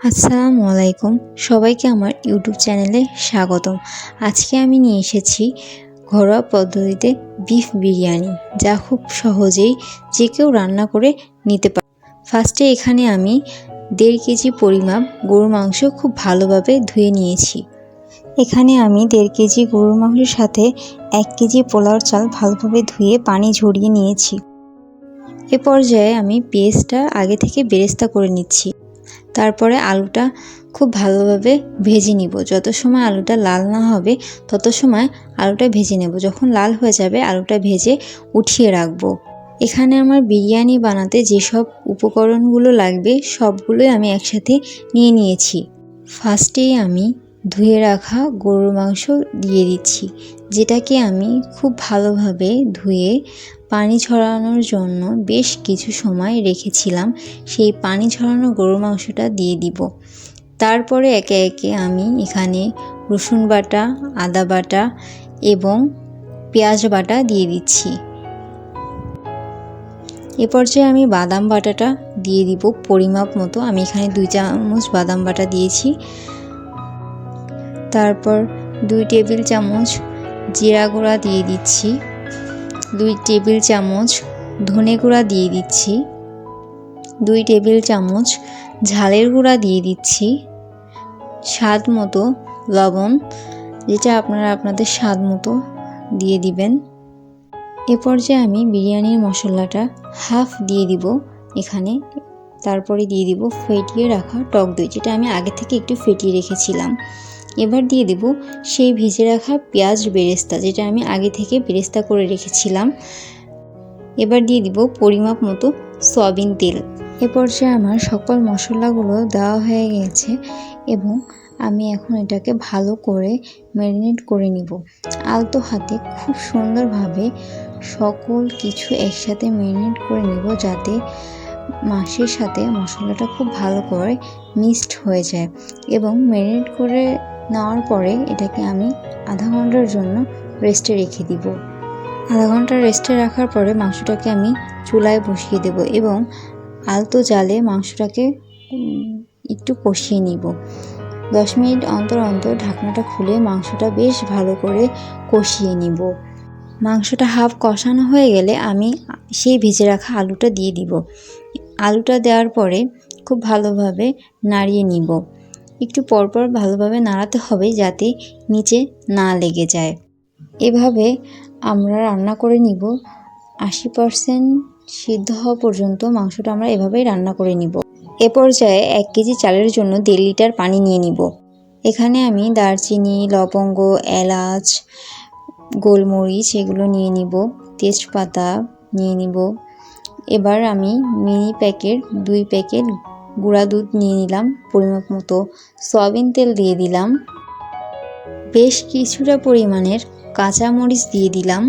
আসসালামু আলাইকুম, সবাইকে আমার ইউটিউব চ্যানেলে স্বাগতম। আজকে আমি নিয়ে এসেছি ঘরোয়া পদ্ধতিতে বিফ বিরিয়ানি, যা খুব সহজেই যে কেউ রান্না করে নিতে পারে। ফার্স্টে এখানে আমি 1.5 কেজি পরিমাপ গরুর মাংস খুব ভালোভাবে ধুয়ে নিয়েছি। এখানে আমি 1.5 কেজি গরুর মাংসের সাথে 1 কেজি পোলাও চাল ভালোভাবে ধুয়ে পানি ঝরিয়ে নিয়েছি। এ পর্যায়ে আমি পেঁয়াজটা আগে থেকে বেরেস্তা করে নিচ্ছি। তারপরে আলুটা খুব ভালোভাবে ভেজে নিব। যত সময় আলুটা লাল না হবে তত সময় আলুটা ভেজে নেব। যখন লাল হয়ে যাবে আলুটা ভেজে উঠিয়ে রাখবো। এখানে আমার বিরিয়ানি বানাতে যেসব উপকরণগুলো লাগবে সবগুলোই আমি একসাথে নিয়ে নিয়েছি। ফার্স্টেই আমি ধুয়ে রাখা গরুর মাংস দিয়ে দিচ্ছি, যেটাকে আমি খুব ভালোভাবে ধুয়ে পানি ঝরানোর জন্য বেশ কিছু সময় রেখেছিলাম। সেই পানি ঝরানো গরুর মাংসটা দিয়ে দিব। তারপরে একে একে আমি এখানে রসুন বাটা, আদা বাটা এবং পেঁয়াজ বাটা দিয়ে দিচ্ছি। এ পর্যায়ে আমি বাদাম বাটাটা দিয়ে দিব পরিমাপ মতো। আমি এখানে 2 চামচ বাদাম বাটা দিয়েছি। তারপর 2 টেবিল চামচ জিরা গুঁড়া দিয়ে দিচ্ছি, 2 টেবিল চামচ ধনে গুঁড়া দিয়ে দিচ্ছি, 2 টেবিল চামচ ঝালের গুঁড়া দিয়ে দিচ্ছি, স্বাদ মতো লবণ, যেটা আপনারা আপনাদের স্বাদ মতো দিয়ে দিবেন। এ পর্যায়ে আমি বিরিয়ানির মশলাটা হাফ দিয়ে দিব এখানে। তারপরে দিয়ে দিব ফেটিয়ে রাখা টক দই, যেটা আমি আগে থেকে একটু ফেটিয়ে রেখেছিলাম। এবার দিয়ে দেব সেই ভেজে রাখা পেঁয়াজ বেরেস্তা, যেটা আমি আগে থেকে বেরেস্তা করে রেখেছিলাম। এবার দিয়ে দিব পরিমাপ মতো সয়াবিন তেল। এ পর্যায়ে আমার সকল মশলাগুলো দেওয়া হয়ে গেছে এবং আমি এখন এটাকে ভালো করে ম্যারিনেট করে নিব। আলতো হাতে খুব সুন্দরভাবে সকল কিছু একসাথে ম্যারিনেট করে নিব, যাতে মাংসের সাথে মশলাটা খুব ভালো করে মিক্সড হয়ে যায়। এবং ম্যারিনেট করে নেওয়ার পরে এটাকে আমি আধা ঘন্টার জন্য রেস্টে রেখে দিব। আধা ঘন্টা রেস্টে রাখার পরে মাংসটাকে আমি চুলায় বসিয়ে দেব এবং আলতো জালে মাংসটাকে একটু কষিয়ে নিব। 10 মিনিট অন্তর অন্তর ঢাকনাটা খুলে মাংসটা বেশ ভালো করে কষিয়ে নিব। মাংসটা হাফ কষানো হয়ে গেলে আমি সেই ভেজে রাখা আলুটা দিয়ে দিব। আলুটা দেওয়ার পরে খুব ভালোভাবে নাড়িয়ে নিব। একটু পরপর ভালোভাবে নাড়াতে হবে যাতে নিচে না লেগে যায়। এভাবে আমরা রান্না করে নিব। 80% সিদ্ধ হওয়া পর্যন্ত মাংসটা আমরা এভাবেই রান্না করে নিব। এ পর্যায়ে 1 কেজি চালের জন্য 1.5 লিটার পানি নিয়ে নিব। এখানে আমি দারচিনি, লবঙ্গ, এলাচ, গোলমরিচ এগুলো নিয়ে নিব, তেজপাতা নিয়ে নিব। এবার আমি মিনি প্যাকেট 2 প্যাকেট গুঁড়া দুধ নিয়ে নিলাম, পরিমাপ মতো সয়াবিন তেল দিয়ে দিলাম, বেশ কিছুটা পরিমাণের কাঁচামরিচ দিয়ে দিলাম।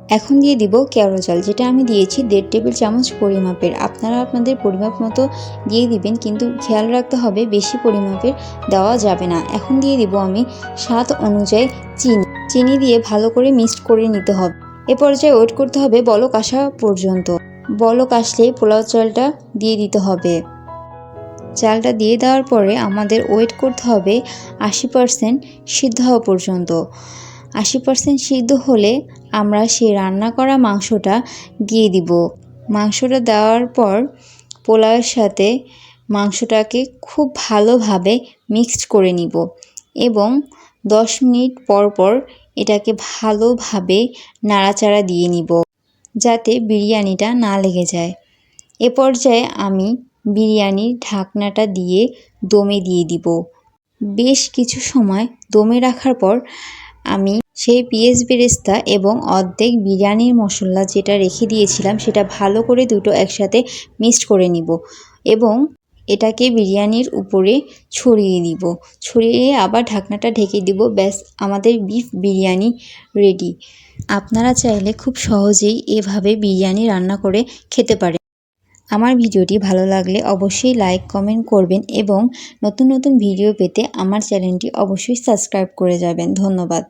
এখন দিয়ে দিব কেওড়া জল, যেটা আমি দিয়েছি 1.5 টেবিল চামচ পরিমাপের। আপনারা আপনাদের পরিমাপ মতো দিয়ে দিবেন, কিন্তু খেয়াল রাখতে হবে বেশি পরিমাপের দেওয়া যাবে না। এখন দিয়ে দিব আমি স্বাদ অনুযায়ী চিনি দিয়ে ভালো করে মিক্সড করে নিতে হবে। এ পর্যায়ে ওয়েট করতে হবে বলক আসা পর্যন্ত। বলক আসলেই পোলাও চালটা দিয়ে দিতে হবে। চালটা দিয়ে দেওয়ার পরে আমাদের ওয়েট করতে হবে 80% সিদ্ধ হওয়া পর্যন্ত। 80% সিদ্ধ হলে আমরা সেই রান্না করা মাংসটা দিয়ে দিব। মাংসটা দেওয়ার পর পোলাওয়ের সাথে মাংসটাকে খুব ভালোভাবে মিক্সড করে নিব এবং 10 মিনিট পর পর এটাকে ভালোভাবে নাড়াচাড়া দিয়ে নিব, যাতে বিরিয়ানিটা না লেগে যায়। এ পর্যায়ে আমি বিরিয়ানির ঢাকনাটা দিয়ে দমে দিয়ে দিব। বেশ কিছু সময় দমে রাখার পর আমি সেই পেঁয়াজ বেরেস্তা এবং অর্ধেক বিরিয়ানির মশলা যেটা রেখে দিয়েছিলাম সেটা ভালো করে দুটো একসাথে মিক্সড করে নিব এবং এটাকে বিরিয়ানির উপরে ছড়িয়ে দিব। ছড়িয়ে আবার ঢাকনাটা ঢেকে দিব। ব্যাস, আমাদের বিফ বিরিয়ানি রেডি। আপনারা চাইলে খুব সহজেই এভাবে বিরিয়ানি রান্না করে খেতে পারেন। আমার ভিডিওটি ভালো লাগলে অবশ্যই লাইক, কমেন্ট করবেন এবং নতুন নতুন ভিডিও পেতে আমার চ্যানেলটি অবশ্যই সাবস্ক্রাইব করে যাবেন। ধন্যবাদ।